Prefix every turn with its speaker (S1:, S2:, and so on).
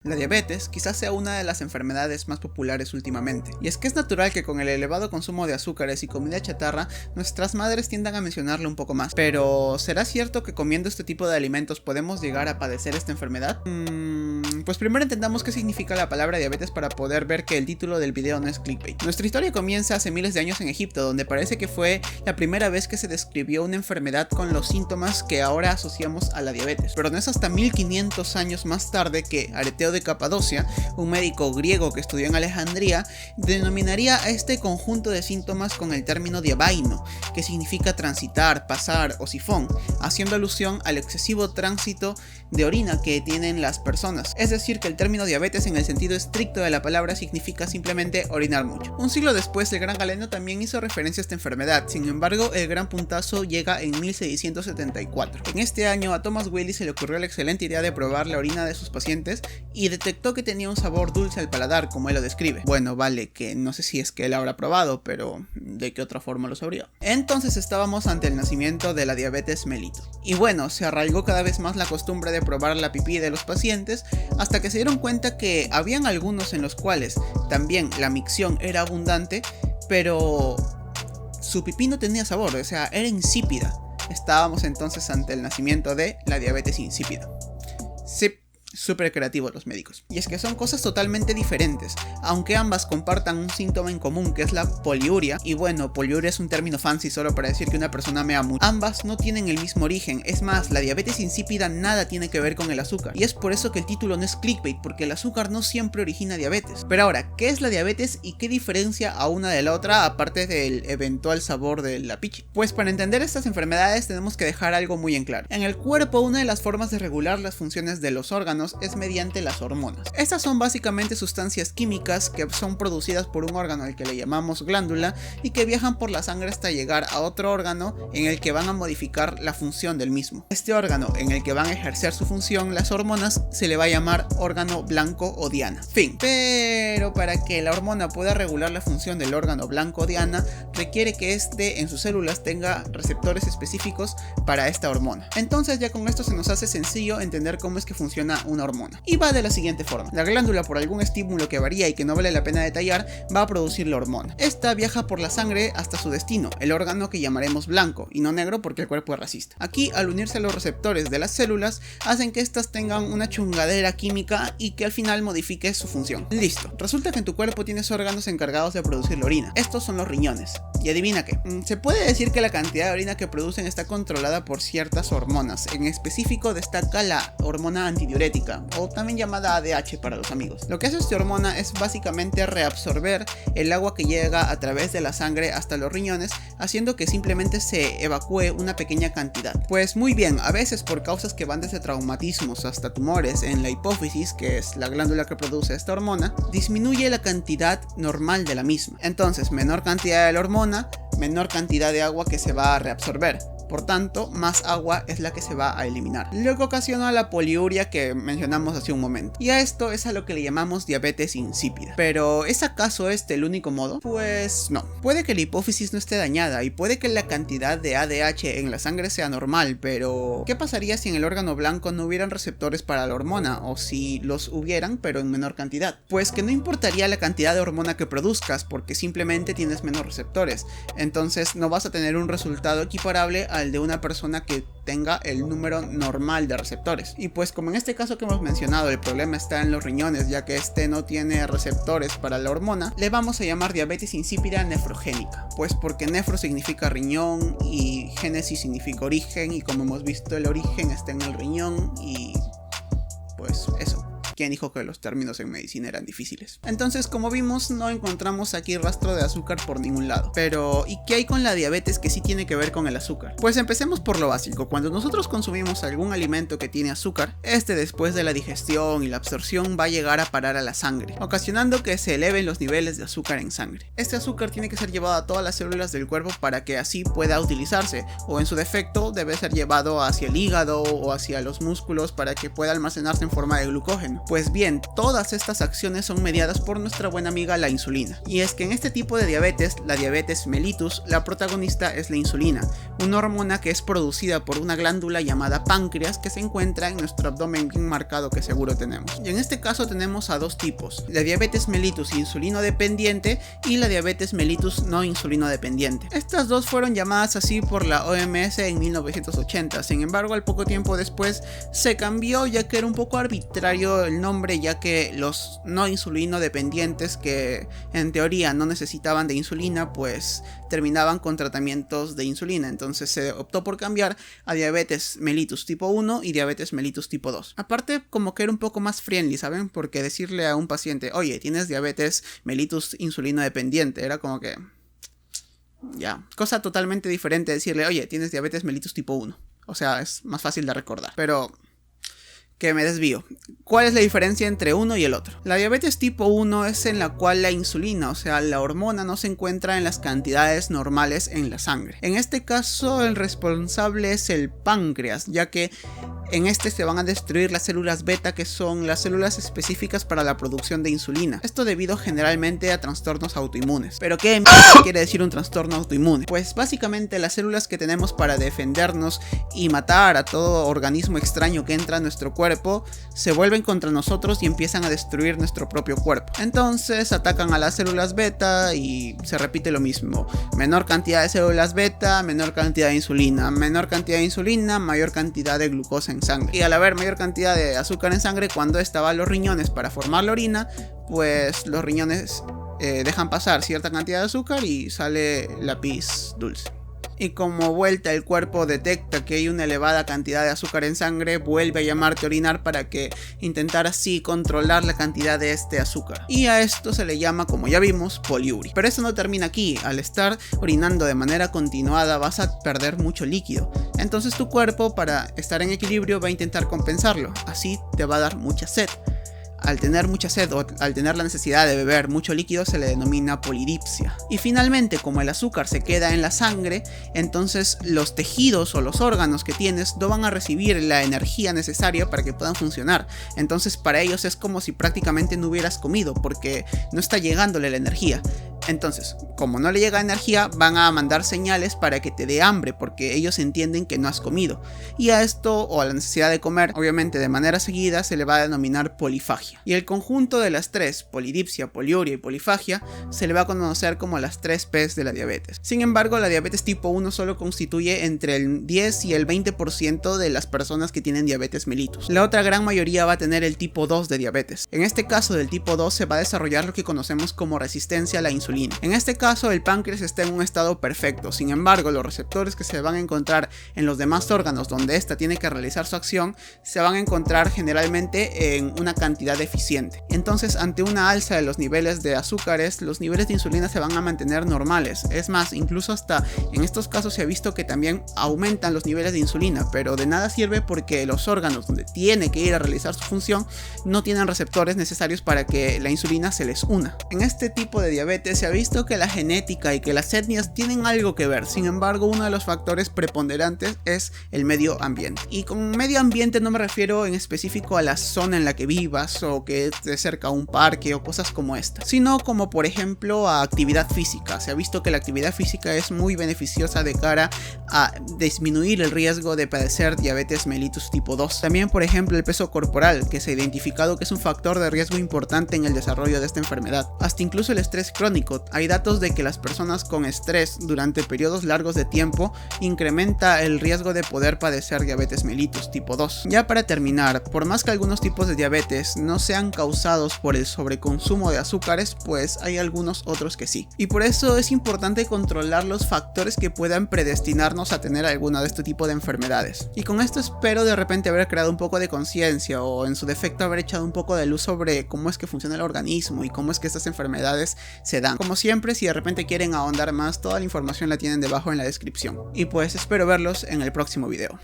S1: La diabetes quizás sea una de las enfermedades más populares últimamente, y es que es natural que con el elevado consumo de azúcares y comida chatarra, nuestras madres tiendan a mencionarle un poco más. Pero, ¿será cierto que comiendo este tipo de alimentos podemos llegar a padecer esta enfermedad? Pues primero entendamos qué significa la palabra diabetes para poder ver que el título del video no es clickbait. Nuestra historia comienza hace miles de años en Egipto, donde parece que fue la primera vez que se describió una enfermedad con los síntomas que ahora asociamos a la diabetes. Pero no es hasta 1500 años más tarde que Areteo de Capadocia, un médico griego que estudió en Alejandría, denominaría a este conjunto de síntomas con el término diabaino, que significa transitar, pasar o sifón, haciendo alusión al excesivo tránsito de orina que tienen las personas. Es decir, que el término diabetes en el sentido estricto de la palabra significa simplemente orinar mucho. Un siglo después, el gran Galeno también hizo referencia a esta enfermedad. Sin embargo, el gran puntazo llega en 1674. En este año, a Thomas Willis se le ocurrió la excelente idea de probar la orina de sus pacientes y detectó que tenía un sabor dulce al paladar, como él lo describe. Bueno, vale, que no sé si es que él habrá probado, pero ¿de qué otra forma lo sabría? Entonces estábamos ante el nacimiento de la diabetes mellitus. Y bueno, se arraigó cada vez más la costumbre de probar la pipí de los pacientes, hasta que se dieron cuenta que habían algunos en los cuales también la micción era abundante, pero su pipí no tenía sabor, o sea, era insípida. Estábamos entonces ante el nacimiento de la diabetes insípida. Sí. Súper creativos los médicos. Y es que son cosas totalmente diferentes, aunque ambas compartan un síntoma en común, que es la poliuria. Y bueno, poliuria es un término fancy solo para decir que una persona mea mucho. Ambas no tienen el mismo origen. Es más, la diabetes insípida nada tiene que ver con el azúcar, y es por eso que el título no es clickbait, porque el azúcar no siempre origina diabetes. Pero ahora, ¿qué es la diabetes y qué diferencia a una de la otra, aparte del eventual sabor de la pichi? Pues para entender estas enfermedades tenemos que dejar algo muy en claro. En el cuerpo, una de las formas de regular las funciones de los órganos es mediante las hormonas. Estas son básicamente sustancias químicas que son producidas por un órgano al que le llamamos glándula y que viajan por la sangre hasta llegar a otro órgano en el que van a modificar la función del mismo. Este órgano en el que van a ejercer su función las hormonas se le va a llamar órgano blanco o diana. Fin. Pero para que la hormona pueda regular la función del órgano blanco o diana, requiere que éste en sus células tenga receptores específicos para esta hormona. Entonces ya con esto se nos hace sencillo entender cómo es que funciona una hormona. Y va de la siguiente forma. La glándula, por algún estímulo que varía y que no vale la pena detallar, va a producir la hormona. Esta viaja por la sangre hasta su destino, el órgano que llamaremos blanco y no negro porque el cuerpo es racista. Aquí, al unirse a los receptores de las células, hacen que éstas tengan una chungadera química y que al final modifique su función. Listo. Resulta que en tu cuerpo tienes órganos encargados de producir la orina. Estos son los riñones. Y adivina qué. Se puede decir que la cantidad de orina que producen está controlada por ciertas hormonas. En específico destaca la hormona antidiurética, o también llamada ADH para los amigos. Lo que hace esta hormona es básicamente reabsorber el agua que llega a través de la sangre hasta los riñones, haciendo que simplemente se evacúe una pequeña cantidad. Pues muy bien, a veces por causas que van desde traumatismos hasta tumores en la hipófisis, que es la glándula que produce esta hormona, disminuye la cantidad normal de la misma. Entonces, menor cantidad de la hormona, menor cantidad de agua que se va a reabsorber. Por tanto, más agua es la que se va a eliminar, lo que ocasiona la poliuria que mencionamos hace un momento. Y a esto es a lo que le llamamos diabetes insípida. Pero, ¿es acaso este el único modo? Pues no. Puede que la hipófisis no esté dañada y puede que la cantidad de ADH en la sangre sea normal, pero ¿qué pasaría si en el órgano blanco no hubieran receptores para la hormona? O si los hubieran, pero en menor cantidad. Pues que no importaría la cantidad de hormona que produzcas, porque simplemente tienes menos receptores. Entonces no vas a tener un resultado equiparable al de una persona que tenga el número normal de receptores. Y pues como en este caso que hemos mencionado el problema está en los riñones, ya que este no tiene receptores para la hormona, le vamos a llamar diabetes insípida nefrogénica. Pues porque nefro significa riñón y génesis significa origen, y como hemos visto el origen está en el riñón y pues eso. ¿Quién dijo que los términos en medicina eran difíciles? Entonces, como vimos, no encontramos aquí rastro de azúcar por ningún lado. Pero, ¿y qué hay con la diabetes que sí tiene que ver con el azúcar? Pues empecemos por lo básico. Cuando nosotros consumimos algún alimento que tiene azúcar, este después de la digestión y la absorción va a llegar a parar a la sangre, ocasionando que se eleven los niveles de azúcar en sangre. Este azúcar tiene que ser llevado a todas las células del cuerpo para que así pueda utilizarse, o en su defecto debe ser llevado hacia el hígado o hacia los músculos para que pueda almacenarse en forma de glucógeno. Pues bien, todas estas acciones son mediadas por nuestra buena amiga la insulina. Y es que en este tipo de diabetes, la diabetes mellitus, la protagonista es la insulina, una hormona que es producida por una glándula llamada páncreas que se encuentra en nuestro abdomen bien marcado que seguro tenemos. Y en este caso tenemos a dos tipos, la diabetes mellitus insulino dependiente y la diabetes mellitus no insulino dependiente. Estas dos fueron llamadas así por la OMS en 1980, sin embargo al poco tiempo después se cambió ya que era un poco arbitrario el nombre, ya que los no insulino dependientes que en teoría no necesitaban de insulina pues terminaban con tratamientos de insulina, entonces se optó por cambiar a diabetes mellitus tipo 1 y diabetes mellitus tipo 2. Aparte como que era un poco más friendly, ¿saben? Porque decirle a un paciente, oye, tienes diabetes mellitus insulino dependiente, era como que ya, cosa totalmente diferente decirle, oye, tienes diabetes mellitus tipo 1. O sea, es más fácil de recordar, pero que me desvío. ¿Cuál es la diferencia entre uno y el otro? La diabetes tipo 1 es en la cual la insulina, o sea, la hormona no se encuentra en las cantidades normales en la sangre. En este caso, el responsable es el páncreas, ya que en este se van a destruir las células beta, que son las células específicas para la producción de insulina. Esto debido generalmente a trastornos autoinmunes. ¿Pero qué quiere decir un trastorno autoinmune? Pues básicamente las células que tenemos para defendernos y matar a todo organismo extraño que entra a nuestro cuerpo se vuelven contra nosotros y empiezan a destruir nuestro propio cuerpo. Entonces atacan a las células beta y se repite lo mismo. Menor cantidad de células beta, menor cantidad de insulina. Menor cantidad de insulina, mayor cantidad de glucosa en sangre. Y al haber mayor cantidad de azúcar en sangre, cuando esta va a los riñones para formar la orina, pues los riñones dejan pasar cierta cantidad de azúcar y sale la pis dulce. Y como vuelta el cuerpo detecta que hay una elevada cantidad de azúcar en sangre, vuelve a llamarte a orinar para que intentar así controlar la cantidad de este azúcar. Y a esto se le llama, como ya vimos, poliuria. Pero eso no termina aquí. Al estar orinando de manera continuada vas a perder mucho líquido. Entonces tu cuerpo, para estar en equilibrio, va a intentar compensarlo. Así te va a dar mucha sed. Al tener mucha sed o al tener la necesidad de beber mucho líquido se le denomina polidipsia. Y finalmente, como el azúcar se queda en la sangre, entonces los tejidos o los órganos que tienes no van a recibir la energía necesaria para que puedan funcionar. Entonces para ellos es como si prácticamente no hubieras comido, porque no está llegándole la energía. Entonces, como no le llega energía, van a mandar señales para que te dé hambre, porque ellos entienden que no has comido. Y a esto, o a la necesidad de comer, obviamente de manera seguida, se le va a denominar polifagia. Y el conjunto de las tres, polidipsia, poliuria y polifagia, se le va a conocer como las 3 P's de la diabetes. Sin embargo, la diabetes tipo 1 solo constituye entre el 10 y el 20% de las personas que tienen diabetes mellitus. La otra gran mayoría va a tener el tipo 2 de diabetes. En este caso del tipo 2 se va a desarrollar lo que conocemos como resistencia a la insulina. En este caso el páncreas está en un estado perfecto, sin embargo los receptores que se van a encontrar en los demás órganos donde ésta tiene que realizar su acción se van a encontrar generalmente en una cantidad deficiente. Entonces ante una alza de los niveles de azúcares, los niveles de insulina se van a mantener normales. Es más, incluso hasta en estos casos se ha visto que también aumentan los niveles de insulina, pero de nada sirve porque los órganos donde tiene que ir a realizar su función no tienen receptores necesarios para que la insulina se les una. En este tipo de diabetes se ha visto que la genética y que las etnias tienen algo que ver. Sin embargo, uno de los factores preponderantes es el medio ambiente. Y con medio ambiente no me refiero en específico a la zona en la que vivas o que esté cerca a un parque o cosas como esta, sino como por ejemplo a actividad física. Se ha visto que la actividad física es muy beneficiosa de cara a disminuir el riesgo de padecer diabetes mellitus tipo 2. También por ejemplo el peso corporal, que se ha identificado que es un factor de riesgo importante en el desarrollo de esta enfermedad. Hasta incluso el estrés crónico. Hay datos de que las personas con estrés durante periodos largos de tiempo incrementa el riesgo de poder padecer diabetes mellitus tipo 2. Ya para terminar, por más que algunos tipos de diabetes no sean causados por el sobreconsumo de azúcares, pues hay algunos otros que sí. Y por eso es importante controlar los factores que puedan predestinarnos a tener alguna de este tipo de enfermedades. Y con esto espero de repente haber creado un poco de conciencia o en su defecto haber echado un poco de luz sobre cómo es que funciona el organismo y cómo es que estas enfermedades se dan. Como siempre, si de repente quieren ahondar más, toda la información la tienen debajo en la descripción. Y pues espero verlos en el próximo video.